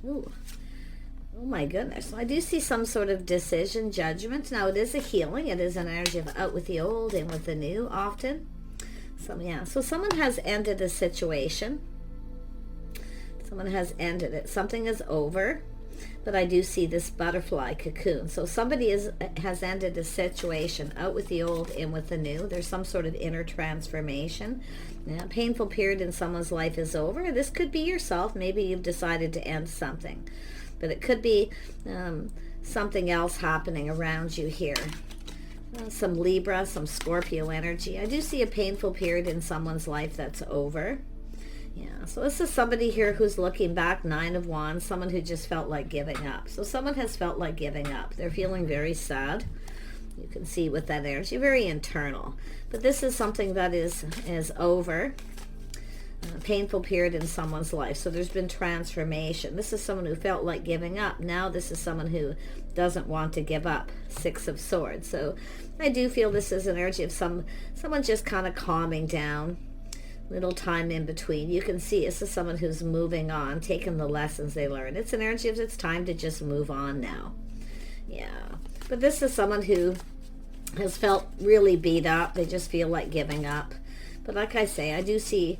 Ooh. Oh my goodness. I do see some sort of decision, judgment. Now it is a healing. It is an energy of out with the old, in with the new often. So someone has ended a situation. Someone has ended it. Something is over. But I do see this butterfly cocoon. So somebody has ended a situation, out with the old, in with the new. There's some sort of inner transformation. A painful period in someone's life is over. This could be yourself. Maybe you've decided to end something. But it could be something else happening around you here. Some Libra, some Scorpio energy. I do see a painful period in someone's life that's over. Yeah, so this is somebody here who's looking back, 9 of Wands, someone who just felt like giving up. So someone has felt like giving up. They're feeling very sad. You can see with that energy, very internal. But this is something that is over. A painful period in someone's life. So there's been transformation. This is someone who felt like giving up. Now this is someone who doesn't want to give up. 6 of Swords. So I do feel this is an energy of someone just kind of calming down. Little time in between. You can see this is someone who's moving on, taking the lessons they learned. It's an energy of it's time to just move on now. Yeah. But this is someone who has felt really beat up. They just feel like giving up. But like I say, I do see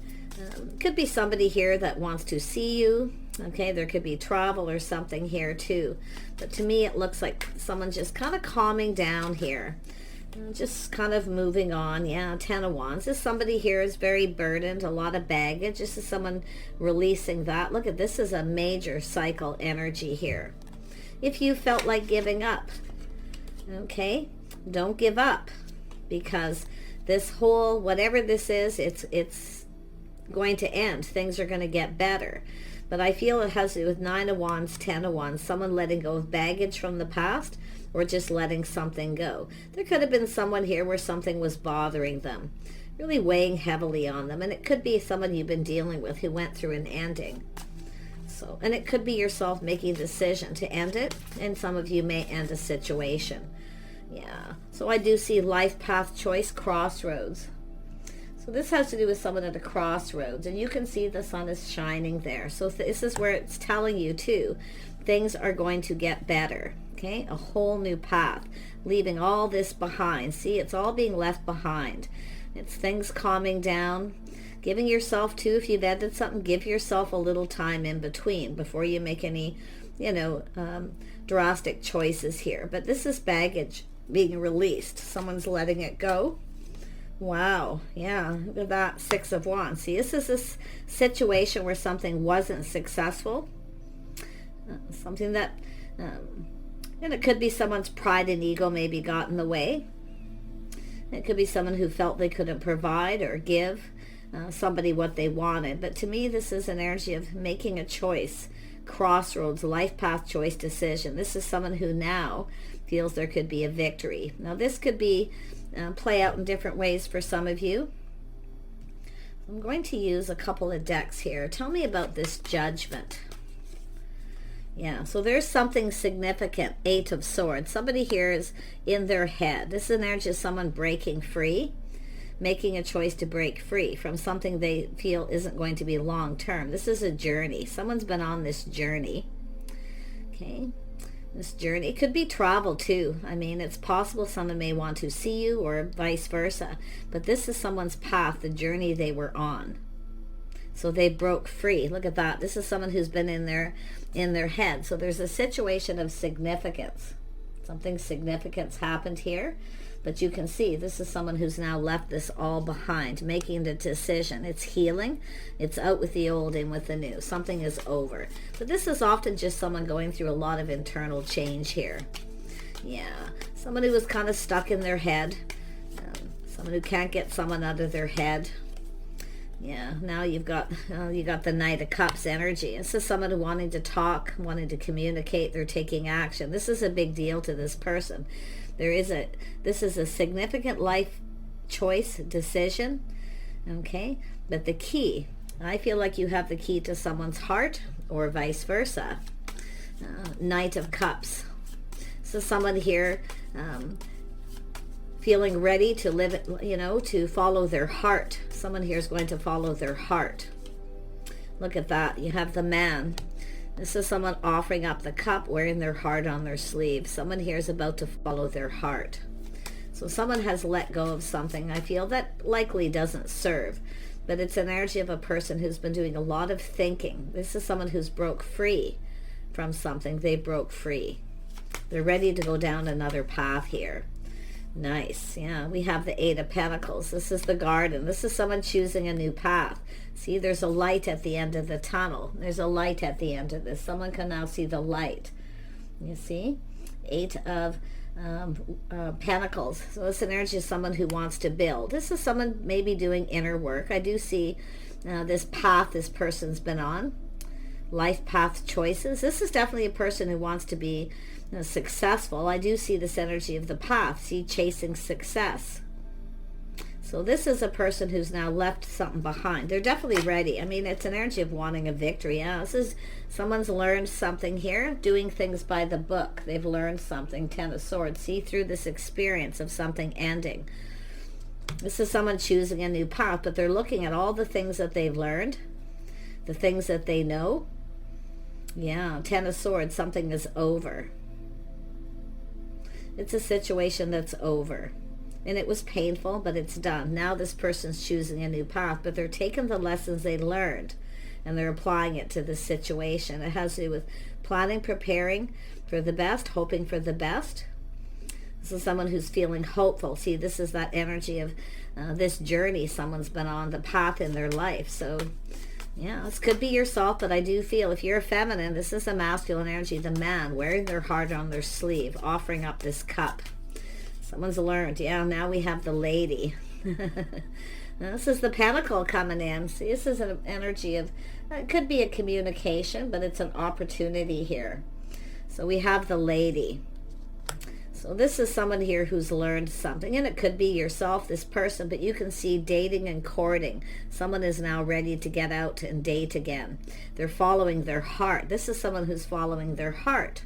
could be somebody here that wants to see you. Okay, there could be travel or something here too. But to me, it looks like someone just kind of calming down here. Just kind of moving on. Yeah, 10 of Wands. This somebody here is very burdened, a lot of baggage. This is someone releasing that. Look at this is a major cycle energy here. If you felt like giving up, okay, don't give up, because this whole, whatever this is, it's going to end. Things are going to get better. But I feel it has to do with 9 of Wands, 10 of Wands, someone letting go of baggage from the past, or just letting something go. There could have been someone here where something was bothering them, really weighing heavily on them. And it could be someone you've been dealing with who went through an ending. So, and it could be yourself making a decision to end it. And some of you may end a situation. Yeah. So I do see life path choice, crossroads. So this has to do with someone at a crossroads. And you can see the sun is shining there. So this is where it's telling you too, things are going to get better. Okay, a whole new path, leaving all this behind. See, it's all being left behind. It's things calming down, giving yourself too, if you've ended something, give yourself a little time in between before you make any, drastic choices here. But this is baggage being released. Someone's letting it go. Wow, yeah, look at that, 6 of Wands. See, this is this situation where something wasn't successful. Something that... and it could be someone's pride and ego maybe got in the way. It could be someone who felt they couldn't provide or give somebody what they wanted. But to me, this is an energy of making a choice. Crossroads, life path choice decision. This is someone who now feels there could be a victory. Now this could be play out in different ways for some of you. I'm going to use a couple of decks here. Tell me about this Judgment. Yeah, so there's something significant. 8 of Swords. Somebody here is in their head. This is an energy of someone breaking free, making a choice to break free from something they feel isn't going to be long term. This is a journey. Someone's been on this journey. Okay, this journey. It could be travel too. I mean, it's possible someone may want to see you or vice versa. But this is someone's path, the journey they were on. So they broke free. Look at that. This is someone who's been in their head. So there's a situation of significance. Something significance happened here. But you can see this is someone who's now left this all behind, making the decision. It's healing. It's out with the old, in with the new. Something is over. But this is often just someone going through a lot of internal change here. Yeah. Someone who was kind of stuck in their head. Someone who can't get someone out of their head. Yeah, now you got the Knight of Cups energy. This is someone wanting to talk, wanting to communicate. They're taking action. This is a big deal to this person. This is a significant life choice decision. Okay, but the key, I feel like you have the key to someone's heart, or vice versa. Knight of Cups. So someone here feeling ready to live it, to follow their heart. Someone here is going to follow their heart. Look at that. You have the Man. This is someone offering up the cup, wearing their heart on their sleeve. Someone here is about to follow their heart. So someone has let go of something, I feel, that likely doesn't serve. But it's an energy of a person who's been doing a lot of thinking. This is someone who's broke free from something. They broke free. They're ready to go down another path here. Nice. Yeah, we have the Eight of Pentacles. This is the garden. This is someone choosing a new path. See, there's a light at the end of the tunnel. There's a light at the end of this. Someone can now see the light. You see? Eight of Pentacles. So it's an energy of someone who wants to build. This is someone maybe doing inner work. I do see this path this person's been on. Life path choices. This is definitely a person who wants to be successful. I do see this energy of the path. See, chasing success. So this is a person who's now left something behind. They're definitely ready. I mean, it's an energy of wanting a victory. Yeah, this is someone's learned something here, doing things by the book. They've learned something. Ten of Swords. See through this experience of something ending. This is someone choosing a new path, but they're looking at all the things that they've learned, the things that they know. Yeah, Ten of Swords. Something is over. It's a situation that's over. And it was painful, but it's done. Now this person's choosing a new path, but they're taking the lessons they learned and they're applying it to this situation. It has to do with planning, preparing for the best, hoping for the best. This is someone who's feeling hopeful. See, this is that energy of this journey someone's been on, the path in their life. So, yeah, this could be yourself, but I do feel if you're a feminine, this is a masculine energy, the man wearing their heart on their sleeve, offering up this cup. Someone's learned. Yeah, now we have the lady. This is the pentacle coming in. See, this is an energy of, it could be a communication, but it's an opportunity here. So we have the lady. So this is someone here who's learned something, and it could be yourself, this person, but you can see dating and courting. Someone is now ready to get out and date again. They're following their heart. This is someone who's following their heart.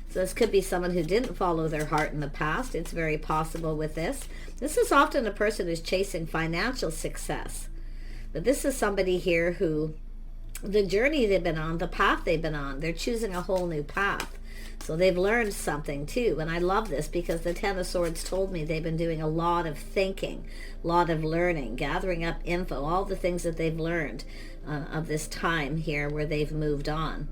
So this could be someone who didn't follow their heart in the past. It's very possible with this. This is often a person who's chasing financial success. But this is somebody here who, the journey they've been on, the path they've been on, they're choosing a whole new path. So they've learned something too. And I love this because the Ten of Swords told me they've been doing a lot of thinking, a lot of learning, gathering up info, all the things that they've learned of this time here where they've moved on.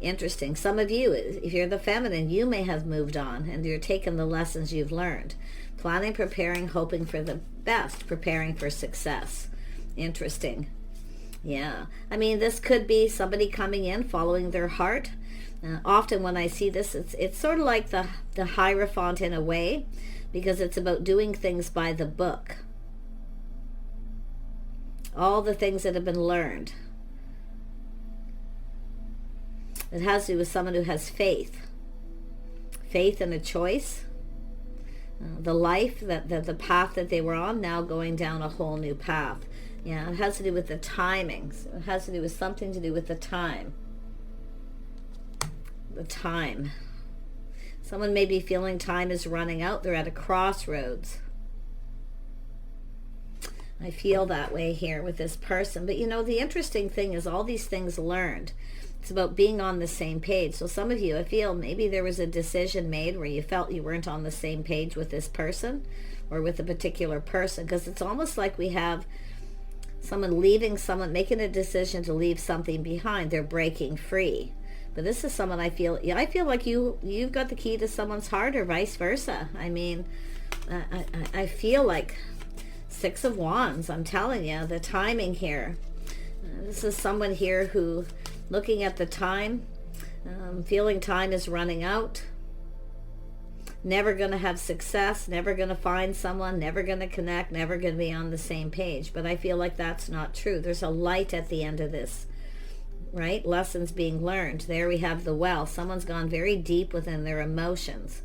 Interesting. Some of you, if you're the feminine, you may have moved on and you're taking the lessons you've learned. Planning, preparing, hoping for the best, preparing for success. Interesting. Yeah. I mean, this could be somebody coming in, following their heart. Often when I see this, it's sort of like the Hierophant in a way, because it's about doing things by the book. All the things that have been learned. It has to do with someone who has faith. Faith in a choice. The life, the path that they were on, now going down a whole new path. Yeah, it has to do with the timings. It has to do with something to do with the time. The time. Someone may be feeling time is running out. They're at a crossroads. I feel that way here with this person. But you know, the interesting thing is all these things learned. It's about being on the same page. So some of you, I feel maybe there was a decision made where you felt you weren't on the same page with this person or with a particular person, because it's almost like we have someone leaving, someone making a decision to leave something behind. They're breaking free. But this is someone I feel like you've got the key to someone's heart, or vice versa. I mean, I feel like Six of Wands. I'm telling you, the timing here. This is someone here who, looking at the time, feeling time is running out. Never going to have success, never going to find someone, never going to connect, never going to be on the same page. But I feel like that's not true. There's a light at the end of this, right? Lessons being learned. There we have the Well. Someone's gone very deep within their emotions.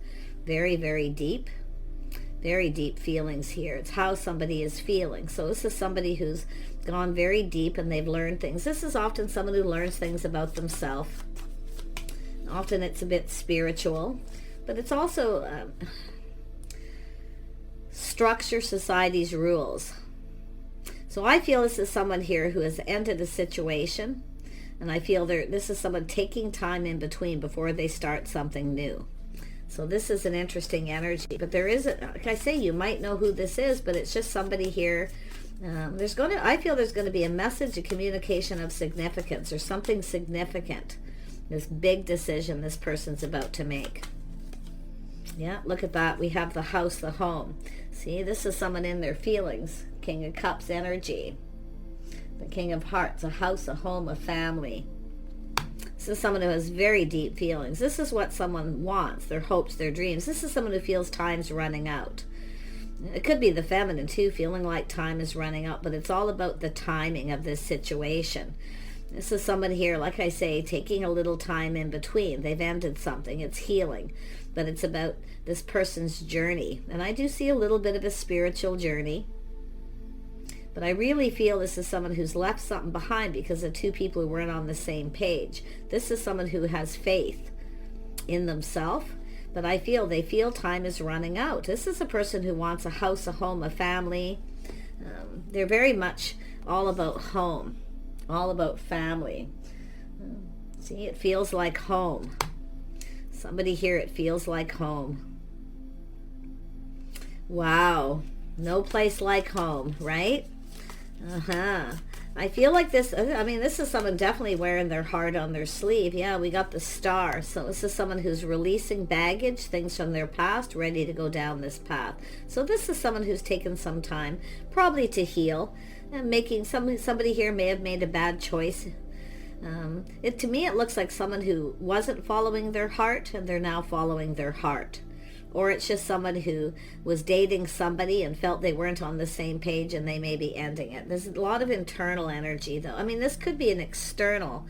Very, very deep. Very deep feelings here. It's how somebody is feeling. So this is somebody who's gone very deep and they've learned things. This is often someone who learns things about themselves. Often it's a bit spiritual, but it's also structure society's rules. So I feel this is someone here who has ended a situation. And I feel this is someone taking time in between before they start something new. So this is an interesting energy. But there is, like I say, you might know who this is, but it's just somebody here. I feel there's going to be a message, a communication of significance or something significant. This big decision this person's about to make. Yeah, look at that. We have the house, the home. See, this is someone in their feelings. King of Cups energy. The King of Hearts, a house, a home, a family. This is someone who has very deep feelings. This is what someone wants, their hopes, their dreams. This is someone who feels time's running out. It could be the feminine too, feeling like time is running out, but it's all about the timing of this situation. This is someone here, like I say, taking a little time in between. They've ended something. It's healing, but it's about this person's journey. And I do see a little bit of a spiritual journey. But I really feel this is someone who's left something behind because of two people who weren't on the same page. This is someone who has faith in themselves, but I feel they feel time is running out. This is a person who wants a house, a home, a family. They're very much all about home, all about family. See, it feels like home. Somebody here, it feels like home. Wow. No place like home, right? I feel like this, this is someone definitely wearing their heart on their sleeve. Yeah, we got the Star. So this is someone who's releasing baggage, things from their past, ready to go down this path. So this is someone who's taken some time, probably to heal, and making somebody here may have made a bad choice. To me, it looks like someone who wasn't following their heart, and they're now following their heart. Or it's just someone who was dating somebody and felt they weren't on the same page and they may be ending it. There's a lot of internal energy, though. This could be an external,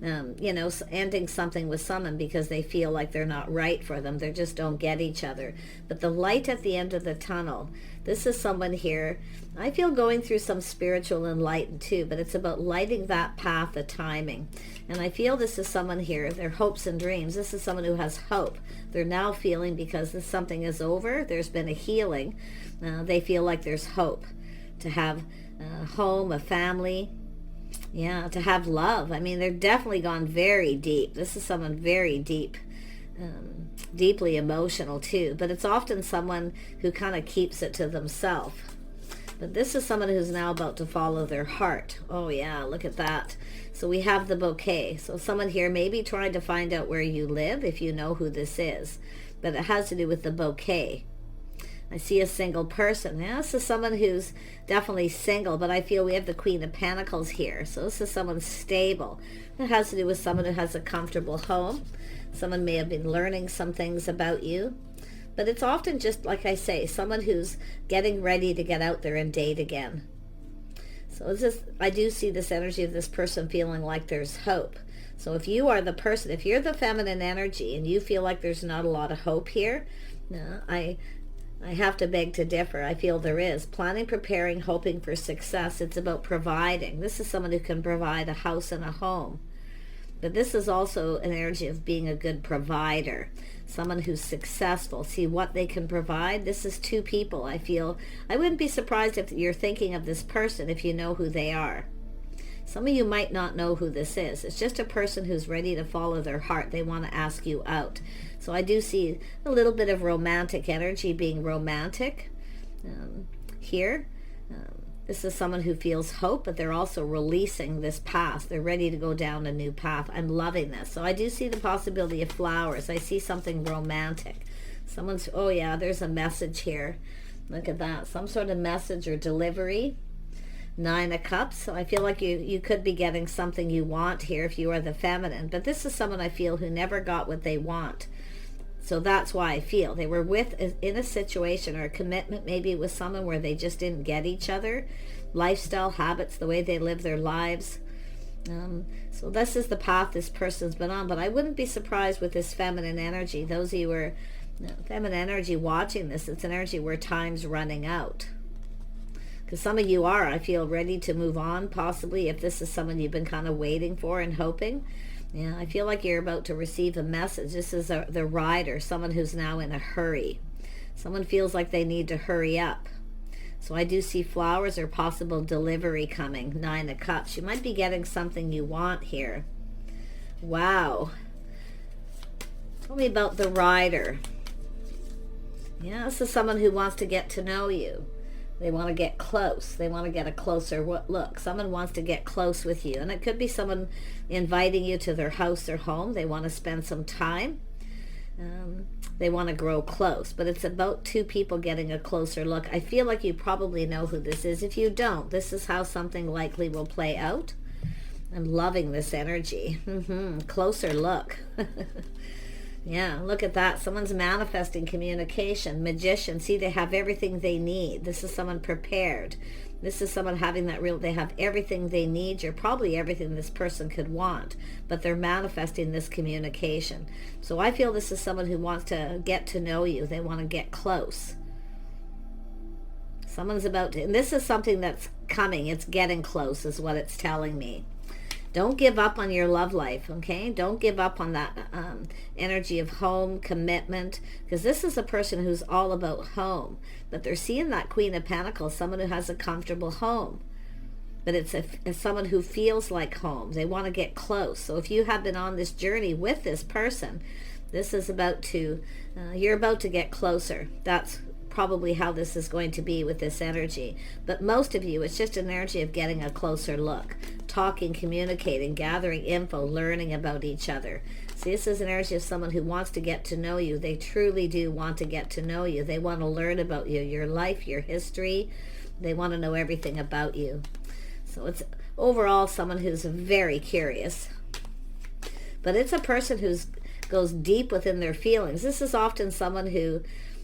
ending something with someone because they feel like they're not right for them. They just don't get each other. But the light at the end of the tunnel, this is someone here, I feel going through some spiritual enlightenment too, but it's about lighting that path, the timing. And I feel this is someone here, their hopes and dreams. This is someone who has hope. They're now feeling, because this something is over, there's been a healing, they feel like there's hope to have a home, a family, to have love. They're definitely gone very deep. This is someone very deep, deeply emotional too, but it's often someone who kind of keeps it to themselves. But this is someone who's now about to follow their heart. Oh yeah, look at that. So we have the bouquet. So someone here may be trying to find out where you live, if you know who this is. But it has to do with the bouquet. I see a single person. Yeah, this is someone who's definitely single, but I feel we have the Queen of Pentacles here. So this is someone stable. It has to do with someone who has a comfortable home. Someone may have been learning some things about you. But it's often just, like I say, someone who's getting ready to get out there and date again. So it's just, I do see this energy of this person feeling like there's hope. So if you are the person, if you're the feminine energy and you feel like there's not a lot of hope here, I have to beg to differ. I feel there is. Planning, preparing, hoping for success. It's about providing. This is someone who can provide a house and a home. But this is also an energy of being a good provider. Someone who's successful. See what they can provide. This is two people. I feel I wouldn't be surprised if you're thinking of this person if you know who they are. Some of you might not know who this is. It's just a person who's ready to follow their heart. They want to ask you out. So I do see a little bit of romantic energy, being romantic here. This is someone who feels hope, but they're also releasing this past. They're ready to go down a new path. I'm loving this. So I do see the possibility of flowers. I see something romantic. Someone's, oh yeah, there's a message here. Look at that. Some sort of message or delivery. 9 of Cups. So I feel like you could be getting something you want here if you are the feminine. But this is someone I feel who never got what they want. So that's why I feel they were in a situation or a commitment maybe with someone where they just didn't get each other. Lifestyle, habits, the way they live their lives. So this is the path this person's been on. But I wouldn't be surprised with this feminine energy. Those of you who are feminine energy watching this, it's an energy where time's running out. Because some of you are, I feel, ready to move on, possibly, if this is someone you've been kind of waiting for and hoping. Yeah, I feel like you're about to receive a message. This is the rider, someone who's now in a hurry. Someone feels like they need to hurry up. So I do see flowers or possible delivery coming. 9 of Cups. You might be getting something you want here. Wow. Tell me about the rider. Yeah, this is someone who wants to get to know you. They want to get close. They want to get a closer look. Someone wants to get close with you. And it could be someone inviting you to their house or home. They want to spend some time. They want to grow close. But it's about two people getting a closer look. I feel like you probably know who this is. If you don't, this is how something likely will play out. I'm loving this energy. Closer look. Yeah, look at that. Someone's manifesting communication. Magician. See, they have everything they need. This is someone prepared. This is someone having that real, they have everything they need. You're probably everything this person could want, but they're manifesting this communication. So I feel this is someone who wants to get to know you. They want to get close. Someone's about to, and this is something that's coming. It's getting close is what it's telling me. Don't give up on your love life, okay? Don't give up on that energy of home, commitment, because this is a person who's all about home. But they're seeing that Queen of Pentacles, someone who has a comfortable home. But it's someone who feels like home. They want to get close. So if you have been on this journey with this person, this is about to, you're about to get closer. That's probably how this is going to be with this energy. But most of you, it's just an energy of getting a closer look. Talking, communicating, gathering info, learning about each other. See, this is an energy of someone who wants to get to know you. They truly do want to get to know you. They want to learn about you, your life, your history. They want to know everything about you. So it's overall someone who's very curious. But it's a person who goes deep within their feelings. This is often someone who,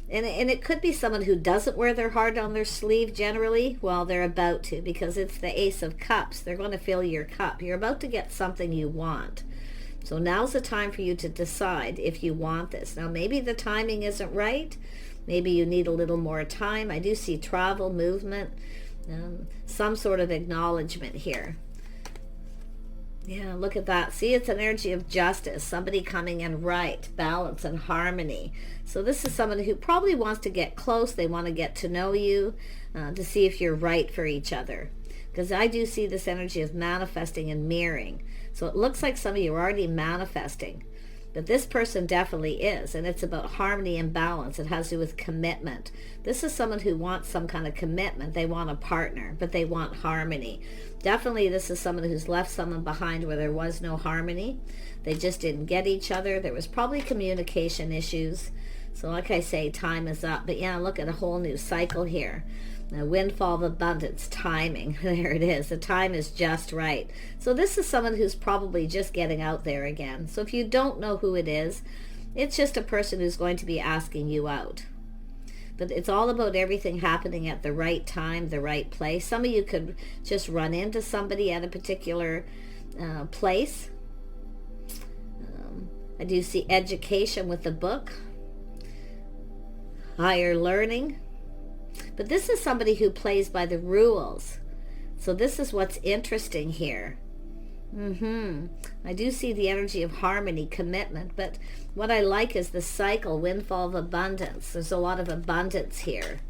and it could be someone who doesn't wear their heart on their sleeve generally. Well, they're about to, because it's the Ace of Cups. They're going to fill your cup. You're about to get something you want. So now's the time for you to decide if you want this. Now, maybe the timing isn't right. Maybe you need a little more time. I do see travel, movement, some sort of acknowledgement here. Yeah, look at that. See, it's an energy of justice, somebody coming in right, balance and harmony. So this is someone who probably wants to get close. They want to get to know you, to see if you're right for each other. Because I do see this energy of manifesting and mirroring. So it looks like some of you are already manifesting. But this person definitely is, and it's about harmony and balance. It has to do with commitment. This is someone who wants some kind of commitment. They want a partner, but they want harmony. Definitely this is someone who's left someone behind where there was no harmony. They just didn't get each other. There was probably communication issues. So like I say, time is up. But yeah, look at a whole new cycle here. A windfall of abundance, timing. There it is. The time is just right. So this is someone who's probably just getting out there again. So if you don't know who it is, it's just a person who's going to be asking you out. But it's all about everything happening at the right time, the right place. Some of you could just run into somebody at a particular place. I do see education with the book. Higher learning. But this is somebody who plays by the rules. So this is what's interesting here. I do see the energy of harmony, commitment. But what I like is the cycle, windfall of abundance. There's a lot of abundance here.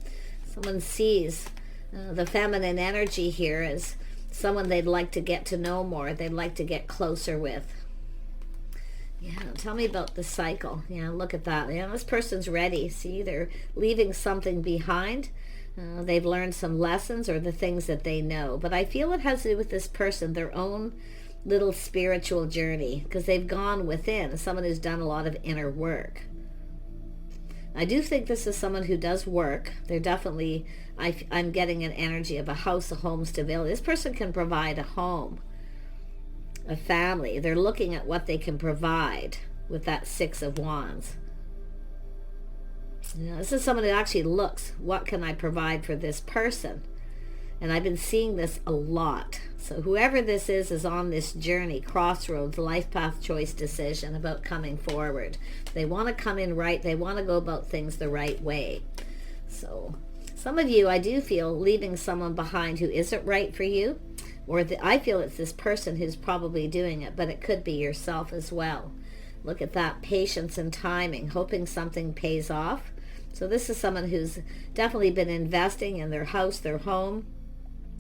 Someone sees the feminine energy here as someone they'd like to get to know more. They'd like to get closer with. Yeah, tell me about the cycle. Yeah, look at that. Yeah, this person's ready. See, they're leaving something behind. They've learned some lessons or the things that they know. But I feel it has to do with this person, their own little spiritual journey, because they've gone within. Someone who's done a lot of inner work. I do think this is someone who does work. They're definitely, I'm getting an energy of a house, a home, stability. This person can provide a home, a family. They're looking at what they can provide with that Six of Wands. You know, this is someone who actually looks, what can I provide for this person? And I've been seeing this a lot. So whoever this is on this journey, crossroads, life path, choice, decision about coming forward. They want to come in right. They want to go about things the right way. So some of you, I do feel, leaving someone behind who isn't right for you. Or I feel it's this person who's probably doing it, but it could be yourself as well. Look at that, patience and timing, hoping something pays off. So this is someone who's definitely been investing in their house, their home,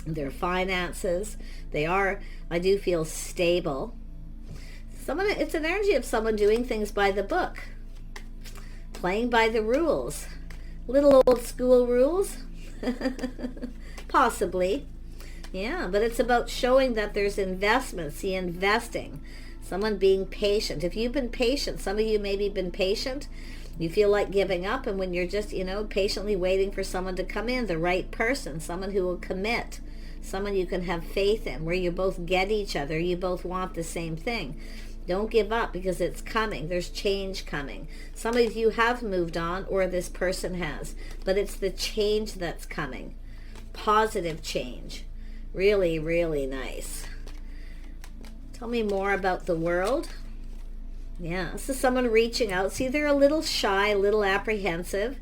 their finances. They are, I do feel, stable. It's an energy of someone doing things by the book, playing by the rules, little old school rules, possibly. Yeah, but it's about showing that there's investment. See, investing. Someone being patient. If you've been patient, some of you maybe been patient, you feel like giving up, and when you're just, patiently waiting for someone to come in, the right person, someone who will commit, someone you can have faith in, where you both get each other, you both want the same thing. Don't give up, because it's coming. There's change coming. Some of you have moved on, or this person has, but it's the change that's coming. Positive change. Really, really nice. Tell me more about the world. Yeah, this is someone reaching out. See, they're a little shy, a little apprehensive.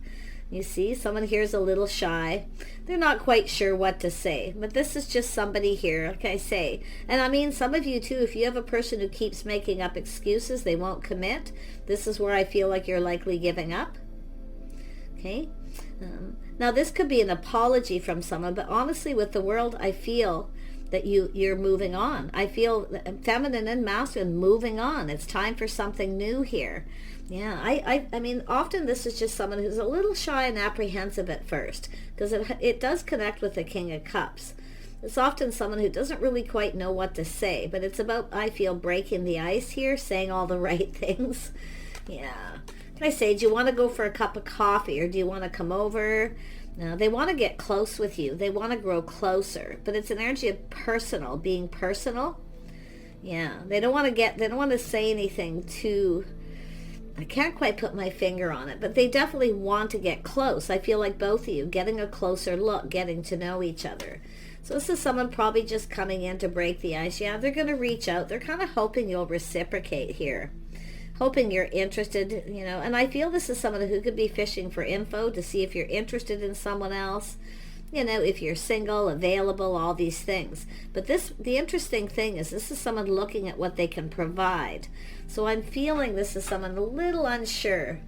You see, someone here is a little shy. They're not quite sure what to say. But this is just somebody here, like I say. And I mean, some of you too, if you have a person who keeps making up excuses, they won't commit. This is where I feel like you're likely giving up. Okay. Now, this could be an apology from someone, but honestly, with the world, I feel that you're moving on. I feel feminine and masculine moving on. It's time for something new here. Yeah, I mean, often this is just someone who's a little shy and apprehensive at first, because it does connect with the King of Cups. It's often someone who doesn't really quite know what to say, but it's about, I feel, breaking the ice here, saying all the right things. Yeah. Can I say, do you want to go for a cup of coffee, or do you want to come over? No, they want to get close with you. They want to grow closer, but it's an energy of personal, being personal. Yeah, they don't want to say anything too, I can't quite put my finger on it, but they definitely want to get close. I feel like both of you getting a closer look, getting to know each other. So this is someone probably just coming in to break the ice. Yeah, they're going to reach out. They're kind of hoping you'll reciprocate here. Hoping you're interested, and I feel this is someone who could be fishing for info to see if you're interested in someone else, if you're single, available, all these things. But the interesting thing is, this is someone looking at what they can provide. So I'm feeling this is someone a little unsure.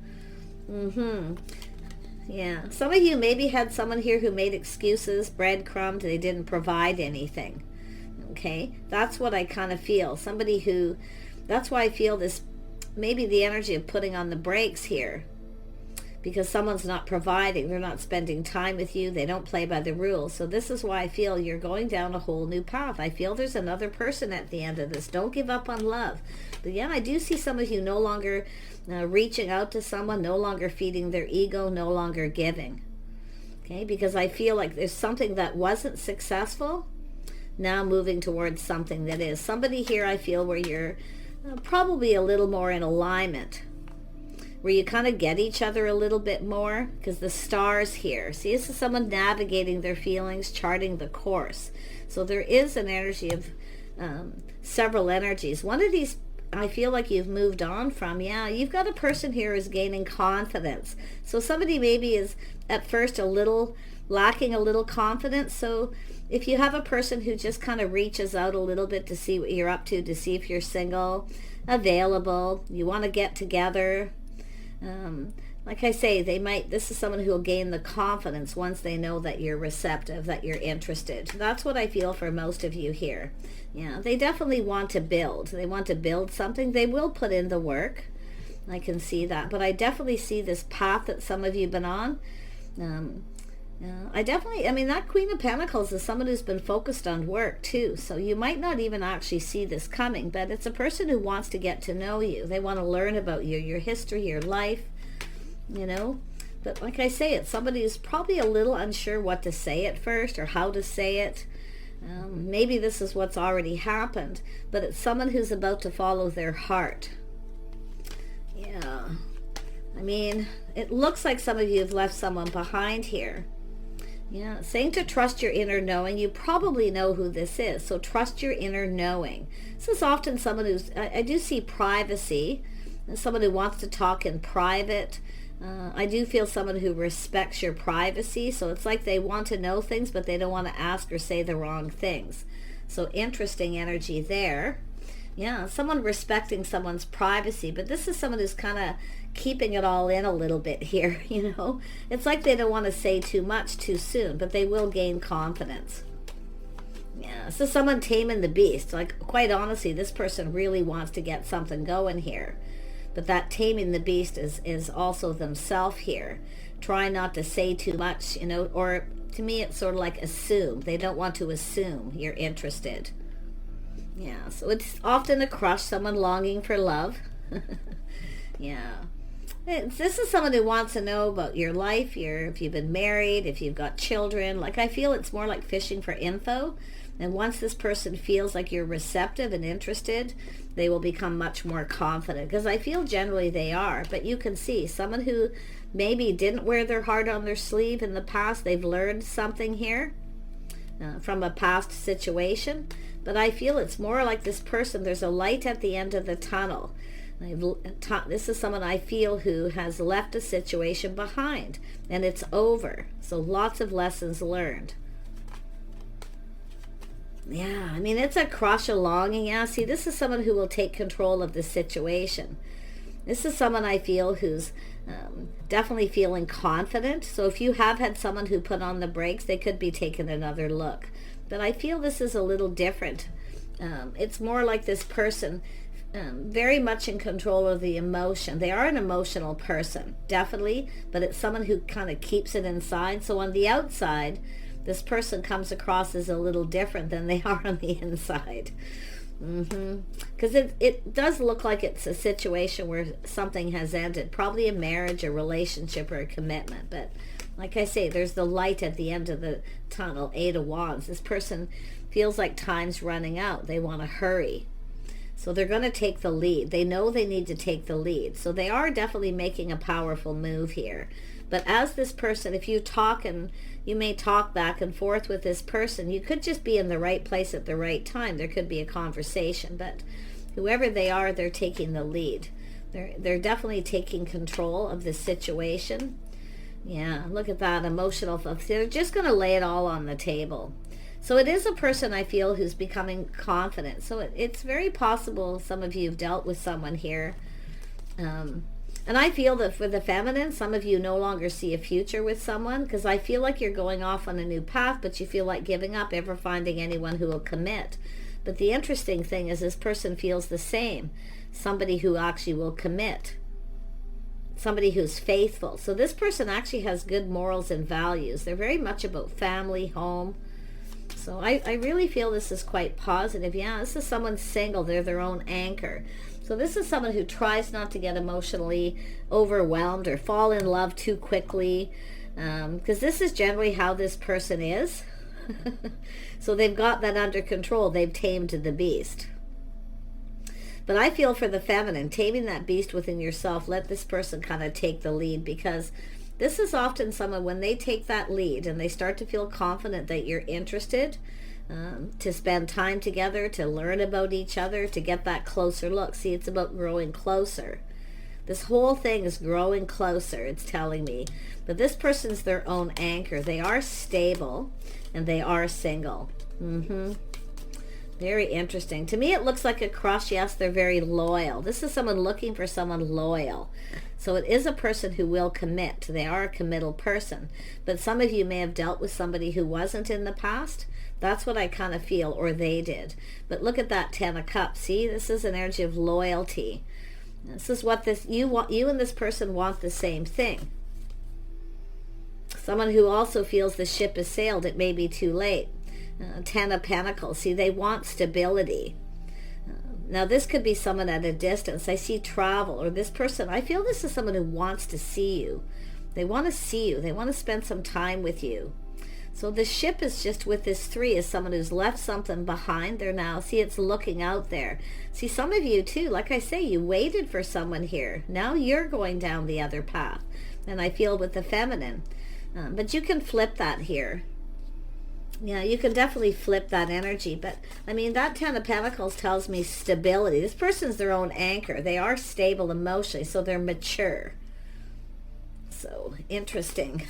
Yeah, some of you maybe had someone here who made excuses, breadcrumbed, they didn't provide anything. Okay, that's what I kind of feel. That's why I feel this, maybe the energy of putting on the brakes here, because someone's not providing, they're not spending time with you, they don't play by the rules. So this is why I feel you're going down a whole new path. I feel there's another person at the end of this. Don't give up on love. But yeah, I do see some of you no longer reaching out to someone, no longer feeding their ego, no longer giving. Okay, because I feel like there's something that wasn't successful, now moving towards something that is. Somebody here, I feel, where you're probably a little more in alignment, where you kind of get each other a little bit more, because the stars here. See, this is someone navigating their feelings, charting the course. So there is an energy of several energies. One of these, I feel like you've moved on from. Yeah, you've got a person here who's gaining confidence. So somebody maybe is at first lacking a little confidence. So if you have a person who just kind of reaches out a little bit to see what you're up to see if you're single, available, you want to get together, like I say, this is someone who will gain the confidence once they know that you're receptive, that you're interested. That's what I feel for most of you here. Yeah, they definitely want to build. They want to build something. They will put in the work. I can see that. But I definitely see this path that some of you have been on. That Queen of Pentacles is someone who's been focused on work too. So you might not even actually see this coming, but it's a person who wants to get to know you. They want to learn about you, your history, your life, But like I say, it's somebody who's probably a little unsure what to say at first or how to say it. Maybe this is what's already happened, but it's someone who's about to follow their heart. Yeah. I mean, it looks like some of you have left someone behind here. Yeah, saying to trust your inner knowing. You probably know who this is, so trust your inner knowing. This is often someone who's, I do see privacy, someone who wants to talk in private. I do feel someone who respects your privacy, so it's like they want to know things, but they don't want to ask or say the wrong things. So interesting energy there. Yeah, someone respecting someone's privacy, but this is someone who's kind of keeping it all in a little bit here, It's like they don't want to say too much too soon, but they will gain confidence. Yeah, so someone taming the beast. Like, quite honestly, this person really wants to get something going here. But that taming the beast is also themselves here. Try not to say too much, you know, or to me it's sort of like assume. They don't want to assume you're interested. Yeah, so it's often a crush, someone longing for love. Yeah. This is someone who wants to know about your life, if you've been married, if you've got children. Like, I feel it's more like fishing for info. And once this person feels like you're receptive and interested, they will become much more confident. Because I feel generally they are. But you can see someone who maybe didn't wear their heart on their sleeve in the past. They've learned something here from a past situation. But I feel it's more like this person, there's a light at the end of the tunnel. This is someone I feel who has left a situation behind. And it's over. So lots of lessons learned. Yeah, I mean, it's a crush, a longing. Yeah, see, this is someone who will take control of the situation. This is someone I feel who's definitely feeling confident. So if you have had someone who put on the brakes, they could be taking another look. But I feel this is a little different. It's more like this person very much in control of the emotion. They are an emotional person, definitely, but it's someone who kind of keeps it inside. So on the outside, this person comes across as a little different than they are on the inside. Because it does look like it's a situation where something has ended, probably a marriage, a relationship, or a commitment. But like I say, there's the light at the end of the tunnel, 8 of Wands. This person feels like time's running out. They want to hurry. So they're going to take the lead. They know they need to take the lead. So they are definitely making a powerful move here. But as this person, if you talk, and you may talk back and forth with this person, you could just be in the right place at the right time. There could be a conversation, but whoever they are, they're taking the lead. They're definitely taking control of the situation. Yeah, look at that, emotional. They're just going to lay it all on the table. So it is a person I feel who's becoming confident. So it's very possible some of you have dealt with someone here. And I feel that for the feminine, some of you no longer see a future with someone, because I feel like you're going off on a new path, but you feel like giving up ever finding anyone who will commit. But the interesting thing is this person feels the same. Somebody who actually will commit. Somebody who's faithful. So this person actually has good morals and values. They're very much about family, home. So I really feel this is quite positive. Yeah, this is someone single. They're their own anchor. So this is someone who tries not to get emotionally overwhelmed or fall in love too quickly, because this is generally how this person is. So they've got that under control. They've tamed the beast. But I feel for the feminine, taming that beast within yourself, let this person kind of take the lead, because this is often someone, when they take that lead and they start to feel confident that you're interested, to spend time together, to learn about each other, to get that closer look. See, it's about growing closer. This whole thing is growing closer, it's telling me. But this person's their own anchor. They are stable and they are single. Very interesting. To me, it looks like a crush. Yes, they're very loyal. This is someone looking for someone loyal. So it is a person who will commit. They are a committal person. But some of you may have dealt with somebody who wasn't in the past. That's what I kind of feel, or they did. But look at that 10 of Cups. See, this is an energy of loyalty. This is what you and this person want the same thing. Someone who also feels the ship has sailed. It may be too late. 10 of Pentacles. See, they want stability. Now, this could be someone at a distance. I see travel, or this person. I feel this is someone who wants to see you. They want to see you. They want to spend some time with you. So the ship is just with this 3 is someone who's left something behind there now. See, it's looking out there. See, some of you too, like I say, you waited for someone here. Now you're going down the other path. And I feel with the feminine. But you can flip that here. Yeah, you can definitely flip that energy. But, I mean, that 10 of Pentacles tells me stability. This person's their own anchor. They are stable emotionally, so they're mature. So, interesting.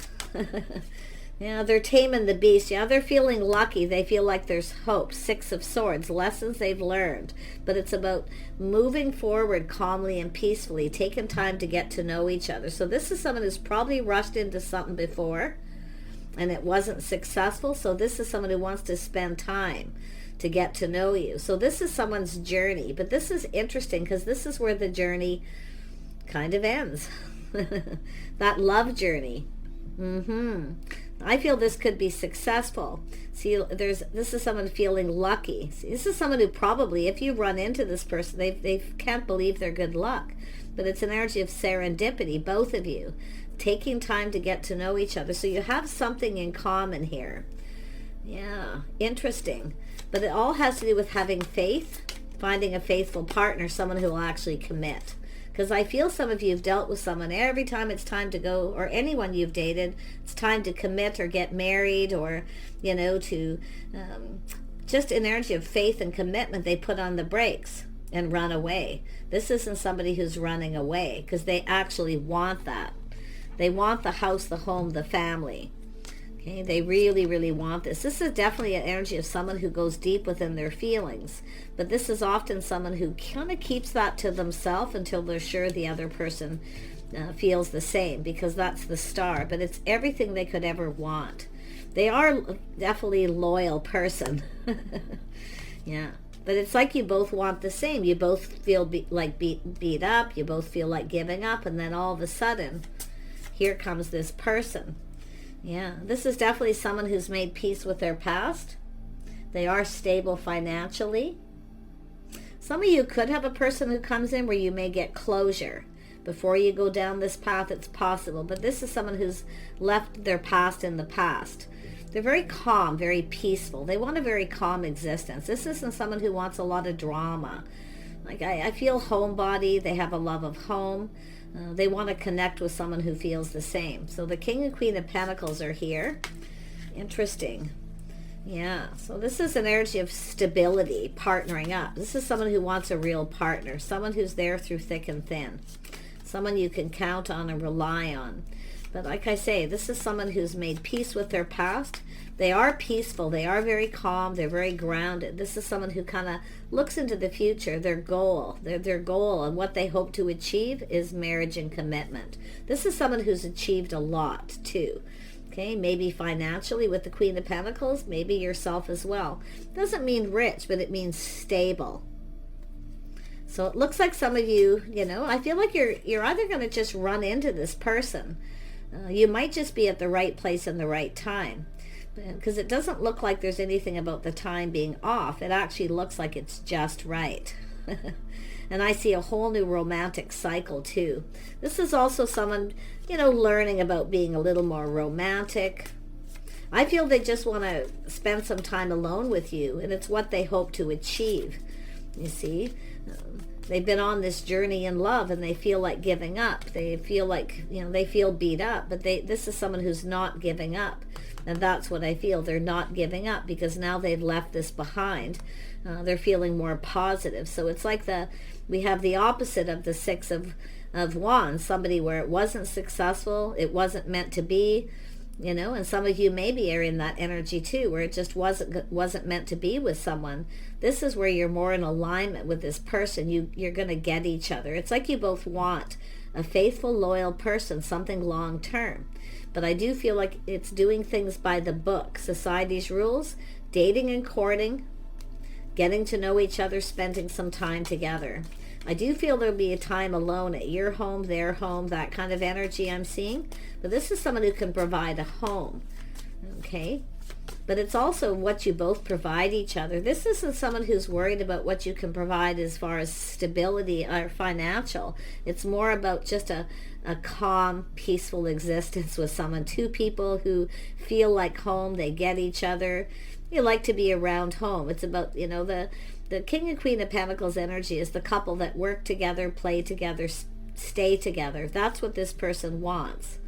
Yeah, they're taming the beast. Yeah, they're feeling lucky. They feel like there's hope. 6 of Swords, lessons they've learned. But it's about moving forward calmly and peacefully, taking time to get to know each other. So this is someone who's probably rushed into something before. and it wasn't successful. So this is someone who wants to spend time to get to know you. So this is someone's journey, but this is interesting because this is where the journey kind of ends. That love journey. I feel this could be successful. See, this is someone feeling lucky. See, this is someone who probably, if you run into this person, they can't believe their good luck. But it's an energy of serendipity, both of you, taking time to get to know each other. So you have something in common here. Yeah, interesting. But it all has to do with having faith, finding a faithful partner, someone who will actually commit. Because I feel some of you have dealt with someone, every time it's time to go, or anyone you've dated, it's time to commit or get married, or, you know, to just an energy of faith and commitment, they put on the brakes and run away. This isn't somebody who's running away, because they actually want that. They want the house, the home, the family. Okay, they really, really want this. This is definitely an energy of someone who goes deep within their feelings. But this is often someone who kind of keeps that to themselves until they're sure the other person feels the same, because that's the star. But it's everything they could ever want. They are definitely a loyal person. Yeah. But it's like you both want the same. You both feel beat up. You both feel like giving up. And then all of a sudden, here comes this person. Yeah, this is definitely someone who's made peace with their past. They are stable financially. Some of you could have a person who comes in where you may get closure. Before you go down this path, it's possible. But this is someone who's left their past in the past. They're very calm, very peaceful. They want a very calm existence. This isn't someone who wants a lot of drama. Like I feel homebody. They have a love of home. They want to connect with someone who feels the same. So the King and Queen of Pentacles are here. Interesting. Yeah, so this is an energy of stability, partnering up. This is someone who wants a real partner, someone who's there through thick and thin, someone you can count on and rely on. But like I say, this is someone who's made peace with their past. They are peaceful. They are very calm. They're very grounded. This is someone who kind of looks into the future, their goal. Their goal and what they hope to achieve is marriage and commitment. This is someone who's achieved a lot too. Okay, maybe financially with the Queen of Pentacles, maybe yourself as well. Doesn't mean rich, but it means stable. So it looks like some of you, you know, I feel like you're either going to just run into this person. You might just be at the right place in the right time, because it doesn't look like there's anything about the time being off. It actually looks like it's just right. And I see a whole new romantic cycle too. This is also someone, you know, learning about being a little more romantic. I feel they just want to spend some time alone with you, and it's what they hope to achieve. You see, they've been on this journey in love, and they feel like giving up. They feel like, you know, they feel beat up, but this is someone who's not giving up. And that's what I feel. They're not giving up because now they've left this behind. They're feeling more positive. So it's like we have the opposite of the Six of Wands. Somebody where it wasn't successful, it wasn't meant to be, you know. And some of you maybe are in that energy too, where it just wasn't meant to be with someone. This is where you're more in alignment with this person. You're going to get each other. It's like you both want a faithful, loyal person, something long term. But I do feel like it's doing things by the book, society's rules, dating and courting, getting to know each other, spending some time together. I do feel there'll be a time alone at your home, their home, that kind of energy I'm seeing. But this is someone who can provide a home, okay? But it's also what you both provide each other. This isn't someone who's worried about what you can provide as far as stability or financial. It's more about just a calm, peaceful existence with someone. Two people who feel like home. They get each other. You like to be around home. It's about, you know, the King and Queen of Pentacles energy is the couple that work together, play together, stay together. That's what this person wants.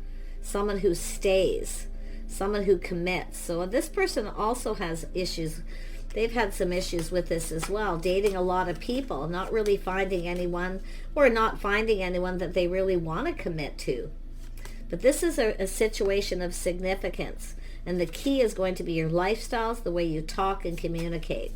Someone who stays. Someone who commits. So this person also has issues. They've had some issues with this as well. Dating a lot of people, not really finding anyone, or not finding anyone that they really want to commit to. But this is a situation of significance. And the key is going to be your lifestyles, the way you talk and communicate.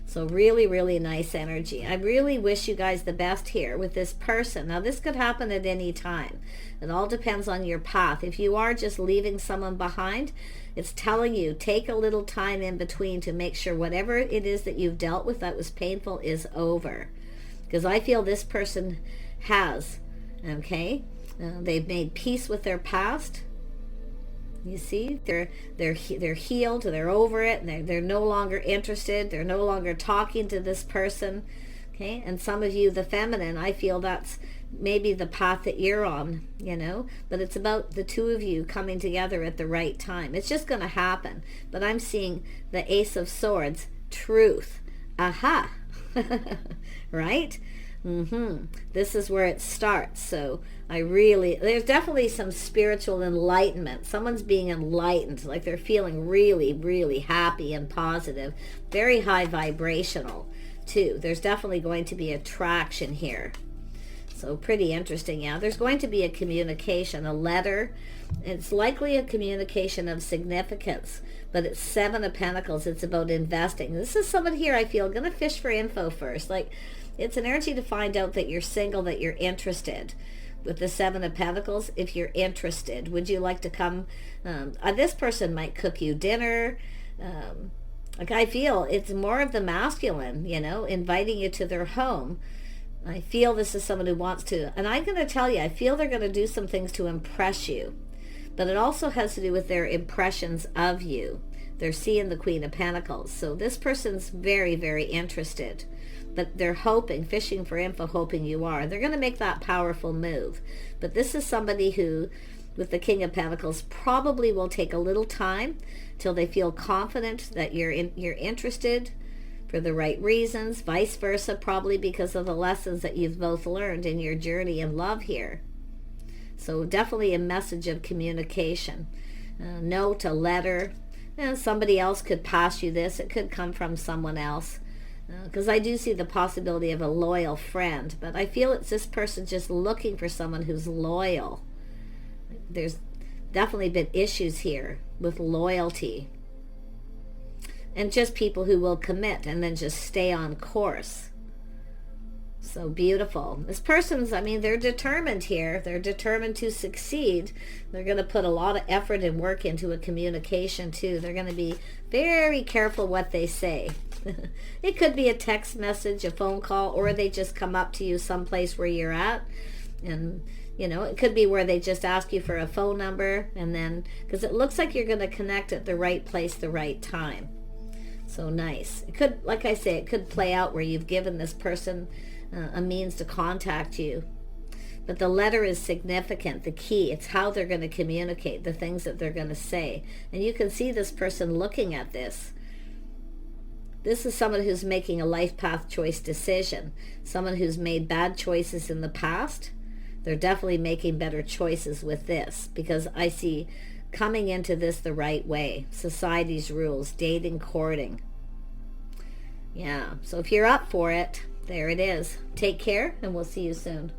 So really, really nice energy. I really wish you guys the best here with this person. Now, this could happen at any time. It all depends on your path. If you are just leaving someone behind, it's telling you, take a little time in between to make sure whatever it is that you've dealt with that was painful is over. Because I feel this person has, okay? They've made peace with their past. You see, they're healed, they're over it, and they're no longer interested, they're no longer talking to this person, okay? And some of you, the feminine, I feel that's maybe the path that you're on, you know, but it's about the two of you coming together at the right time. It's just going to happen. But I'm seeing the Ace of Swords, truth. Aha. Right? This is where it starts. So there's definitely some spiritual enlightenment. Someone's being enlightened, like they're feeling really, really happy and positive. Very high vibrational too. There's definitely going to be attraction here. So pretty interesting. Yeah, there's going to be a communication, a letter. It's likely a communication of significance, but it's Seven of Pentacles. It's about investing. This is someone here, I feel, going to fish for info first. Like, it's an energy to find out that you're single, that you're interested. With the Seven of Pentacles, if you're interested, would you like to come? This person might cook you dinner. Like, I feel it's more of the masculine, you know, inviting you to their home. I feel this is someone who wants to, and I'm going to tell you, I feel they're going to do some things to impress you. But it also has to do with their impressions of you. They're seeing the Queen of Pentacles. So this person's very, very interested. But they're hoping, fishing for info, hoping you are. They're going to make that powerful move. But this is somebody who, with the King of Pentacles, probably will take a little time till they feel confident that you're interested for the right reasons. Vice versa, probably because of the lessons that you've both learned in your journey in love here. So definitely a message of communication. Note, a letter. Somebody else could pass you this. It could come from someone else. Because I do see the possibility of a loyal friend. But I feel it's this person just looking for someone who's loyal. There's definitely been issues here with loyalty. And just people who will commit and then just stay on course. So beautiful. This person's, I mean, they're determined here. They're determined to succeed. They're going to put a lot of effort and work into a communication too. They're going to be very careful what they say. It could be a text message, a phone call, or they just come up to you someplace where you're at. And, you know, it could be where they just ask you for a phone number. And then, because it looks like you're going to connect at the right place, the right time. So nice. It could, like I say, it could play out where you've given this person a means to contact you. But the letter is significant, the key. It's how they're going to communicate, the things that they're going to say. And you can see this person looking at this. This is someone who's making a life path choice decision. Someone who's made bad choices in the past. They're definitely making better choices with this, because I see coming into this the right way. Society's rules, dating, courting. Yeah, so if you're up for it, there it is. Take care, and we'll see you soon.